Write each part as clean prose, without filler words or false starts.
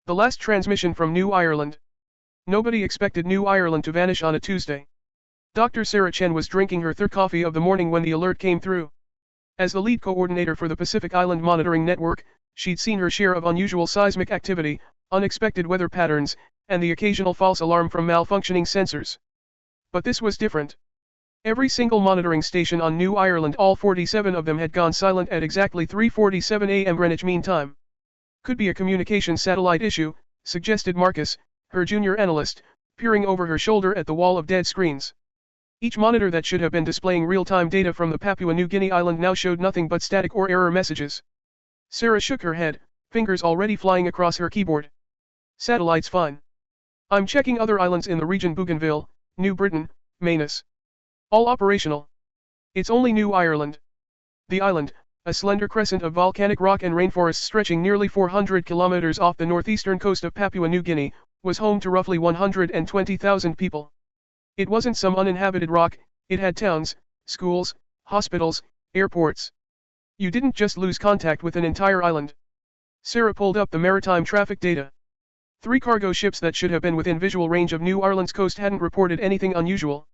The last transmission from New Ireland. Nobody expected New Ireland to vanish on a Tuesday. Dr. Sarah Chen was drinking her third coffee of the morning when the alert came through. As the lead coordinator for the Pacific Island Monitoring Network, she'd seen her share of unusual seismic activity, unexpected weather patterns, and the occasional false alarm from malfunctioning sensors. But this was different. Every single monitoring station on New Ireland, all 47 of them, had gone silent at exactly 3:47 a.m. Greenwich Mean Time. Could be a communication satellite issue, suggested Marcus, her junior analyst, peering over her shoulder at the wall of dead screens. Each monitor that should have been displaying real-time data from the Papua New Guinea island now showed nothing but static or error messages. Sarah shook her head, fingers already flying across her keyboard. Satellite's fine. I'm checking other islands in the region: Bougainville, New Britain, Manus. All operational. It's only New Ireland. The island, a slender crescent of volcanic rock and rainforests stretching nearly 400 kilometers off the northeastern coast of Papua New Guinea, was home to roughly 120,000 people. It wasn't some uninhabited rock, it had towns, schools, hospitals, airports. You didn't just lose contact with an entire island. Sarah pulled up the maritime traffic data. 3 cargo ships that should have been within visual range of New Ireland's coast hadn't reported anything unusual.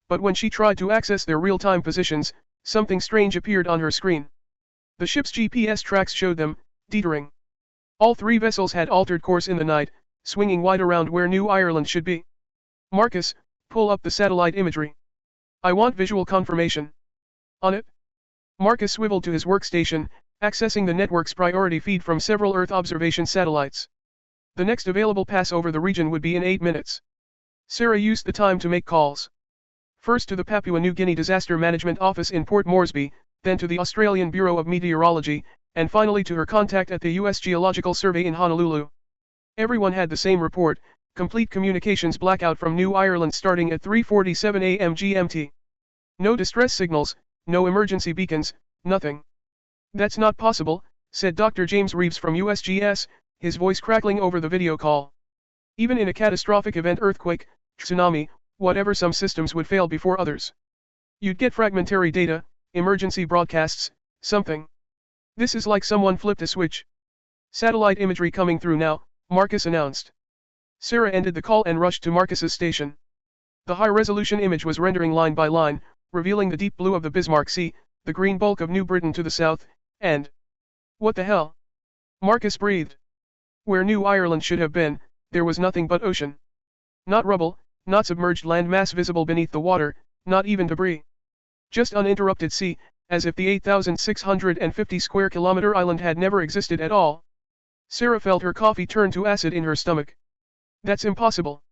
But when she tried to access their real-time positions, something strange appeared on her screen. The ship's GPS tracks showed them, teetering. All 3 vessels had altered course in the night, swinging wide around where New Ireland should be. Marcus, pull up the satellite imagery. I want visual confirmation. On it? Marcus swiveled to his workstation, accessing the network's priority feed from several Earth observation satellites. The next available pass over the region would be in 8 minutes. Sarah used the time to make calls. First to the Papua New Guinea Disaster Management Office in Port Moresby, then to the Australian Bureau of Meteorology, and finally to her contact at the U.S. Geological Survey in Honolulu. Everyone had the same report: complete communications blackout from New Ireland starting at 3:47 a.m. GMT. No distress signals, no emergency beacons, nothing. That's not possible, said Dr. James Reeves from USGS, his voice crackling over the video call. Even in a catastrophic event, earthquake, tsunami, whatever, some systems would fail before others. You'd get fragmentary data, emergency broadcasts, something. This is like someone flipped a switch. Satellite imagery coming through now, Marcus announced. Sarah ended the call and rushed to Marcus's station. The high-resolution image was rendering line by line, revealing the deep blue of the Bismarck Sea, the green bulk of New Britain to the south, and... What the hell? Marcus breathed. Where New Ireland should have been, there was nothing but ocean. Not rubble, not submerged land mass visible beneath the water, not even debris. Just uninterrupted sea, as if the 8,650 square kilometer island had never existed at all. Sarah felt her coffee turn to acid in her stomach. That's impossible.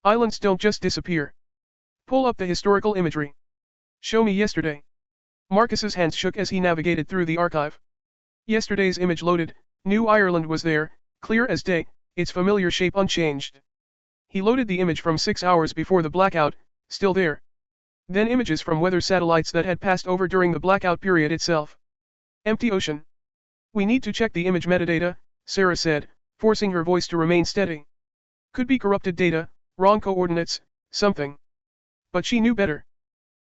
Islands don't just disappear. Pull up the historical imagery. Show me yesterday. Marcus's hands shook as he navigated through the archive. Yesterday's image loaded. New Ireland was there, clear as day, its familiar shape unchanged. He loaded the image from 6 hours before the blackout, still there. Then images from weather satellites that had passed over during the blackout period itself. Empty ocean. We need to check the image metadata, Sarah said, forcing her voice to remain steady. Could be corrupted data, wrong coordinates, something. But she knew better.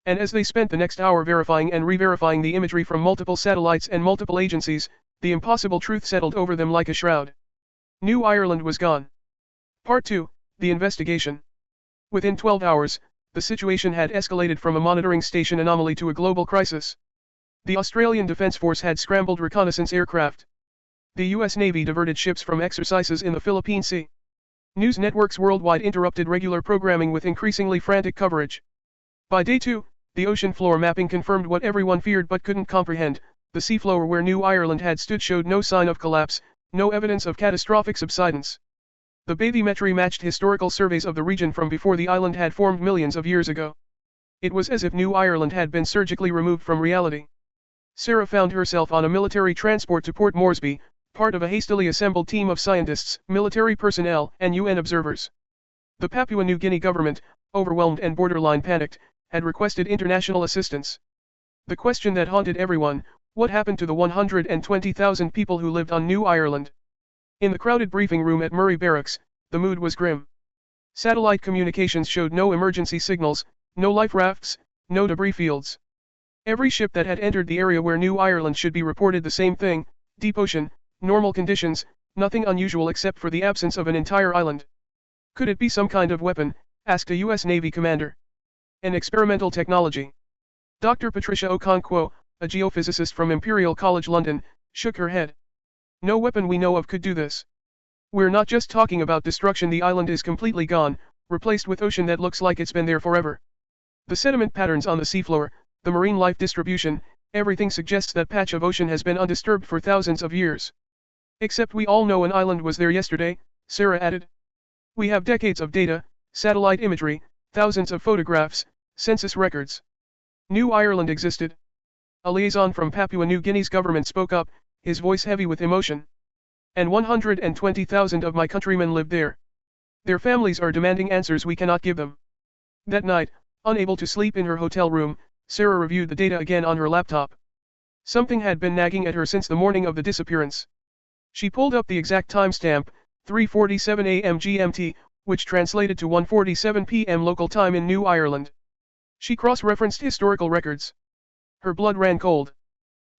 And as they spent the next hour verifying and re-verifying the imagery from multiple satellites and multiple agencies, the impossible truth settled over them like a shroud. New Ireland was gone. Part 2, the investigation. Within 12 hours, the situation had escalated from a monitoring station anomaly to a global crisis. The Australian Defence Force had scrambled reconnaissance aircraft. The US Navy diverted ships from exercises in the Philippine Sea. News networks worldwide interrupted regular programming with increasingly frantic coverage. By day 2, the ocean floor mapping confirmed what everyone feared but couldn't comprehend: the seafloor where New Ireland had stood showed no sign of collapse, no evidence of catastrophic subsidence. The bathymetry matched historical surveys of the region from before the island had formed millions of years ago. It was as if New Ireland had been surgically removed from reality. Sarah found herself on a military transport to Port Moresby, part of a hastily assembled team of scientists, military personnel, and UN observers. The Papua New Guinea government, overwhelmed and borderline panicked, had requested international assistance. The question that haunted everyone: what happened to the 120,000 people who lived on New Ireland? In the crowded briefing room at Murray Barracks, the mood was grim. Satellite communications showed no emergency signals, no life rafts, no debris fields. Every ship that had entered the area where New Ireland should be reported the same thing: deep ocean, normal conditions, Nothing unusual except for the absence of an entire island. Could it be some kind of weapon, asked a U.S. Navy commander. An experimental technology. Dr. Patricia Okonkwo, a geophysicist from Imperial College London, shook her head. No weapon we know of could do this. We're not just talking about destruction, the island is completely gone, replaced with ocean that looks like it's been there forever. The sediment patterns on the seafloor, the marine life distribution, everything suggests that patch of ocean has been undisturbed for thousands of years. Except we all know an island was there yesterday, Sarah added. We have decades of data, satellite imagery, thousands of photographs, census records. New Ireland existed. A liaison from Papua New Guinea's government spoke up, his voice heavy with emotion. And 120,000 of my countrymen live there. Their families are demanding answers we cannot give them. That night, unable to sleep in her hotel room, Sarah reviewed the data again on her laptop. Something had been nagging at her since the morning of the disappearance. She pulled up the exact timestamp, 3:47 a.m. GMT, which translated to 1:47 p.m. local time in New Ireland. She cross-referenced historical records. Her blood ran cold.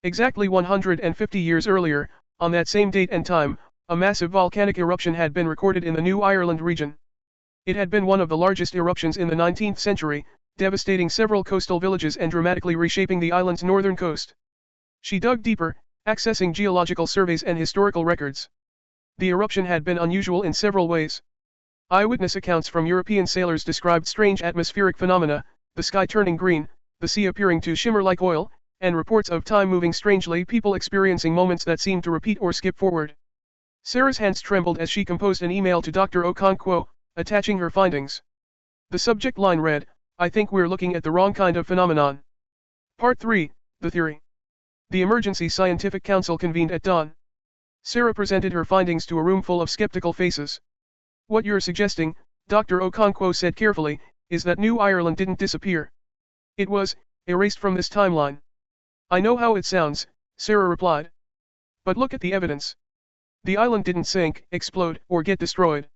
Exactly 150 years earlier, on that same date and time, a massive volcanic eruption had been recorded in the New Ireland region. It had been one of the largest eruptions in the 19th century, devastating several coastal villages and dramatically reshaping the island's northern coast. She dug deeper, accessing geological surveys and historical records. The eruption had been unusual in several ways. Eyewitness accounts from European sailors described strange atmospheric phenomena, the sky turning green, the sea appearing to shimmer like oil, and reports of time moving strangely, people experiencing moments that seemed to repeat or skip forward. Sarah's hands trembled as she composed an email to Dr. Okonkwo, attaching her findings. The subject line read, I think we're looking at the wrong kind of phenomenon. Part 3, The Theory. The Emergency Scientific Council convened at dawn. Sarah presented her findings to a room full of skeptical faces. What you're suggesting, Dr. Okonkwo said carefully, is that New Ireland didn't disappear. It was erased from this timeline. I know how it sounds, Sarah replied. But look at the evidence. The island didn't sink, explode, or get destroyed.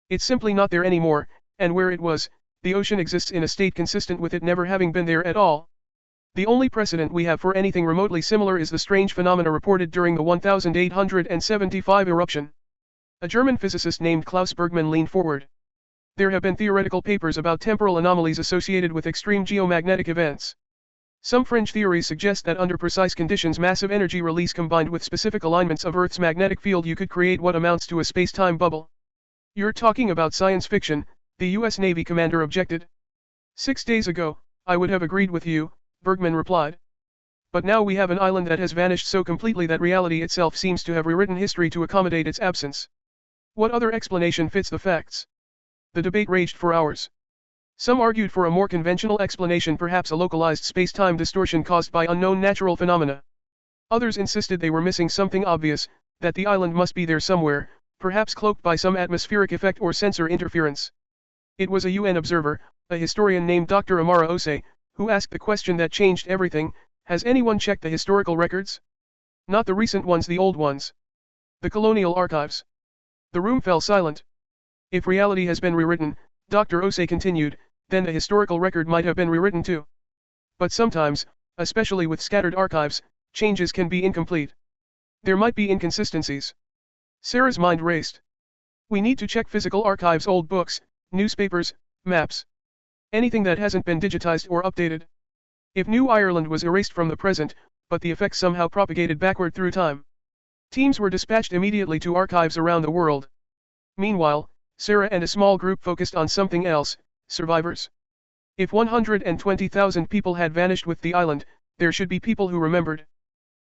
It's simply not there anymore, and where it was, the ocean exists in a state consistent with it never having been there at all. The only precedent we have for anything remotely similar is the strange phenomena reported during the 1875 eruption. A German physicist named Klaus Bergmann leaned forward. There have been theoretical papers about temporal anomalies associated with extreme geomagnetic events. Some fringe theories suggest that under precise conditions, massive energy release combined with specific alignments of Earth's magnetic field, you could create what amounts to a space-time bubble. You're talking about science fiction, the U.S. Navy commander objected. 6 days ago, I would have agreed with you, Bergman replied. But now we have an island that has vanished so completely that reality itself seems to have rewritten history to accommodate its absence. What other explanation fits the facts? The debate raged for hours. Some argued for a more conventional explanation, perhaps a localized space-time distortion caused by unknown natural phenomena. Others insisted they were missing something obvious, that the island must be there somewhere, perhaps cloaked by some atmospheric effect or sensor interference. It was a UN observer, a historian named Dr. Amara Osei, who asked the question that changed everything: has anyone checked the historical records? Not the recent ones, the old ones. The colonial archives. The room fell silent. If reality has been rewritten, Dr. Osei continued, then the historical record might have been rewritten too. But sometimes, especially with scattered archives, changes can be incomplete. There might be inconsistencies. Sarah's mind raced. We need to check physical archives, old books, newspapers, maps. Anything that hasn't been digitized or updated. If New Ireland was erased from the present, but the effects somehow propagated backward through time. Teams were dispatched immediately to archives around the world. Meanwhile, Sarah and a small group focused on something else: survivors. If 120,000 people had vanished with the island, there should be people who remembered.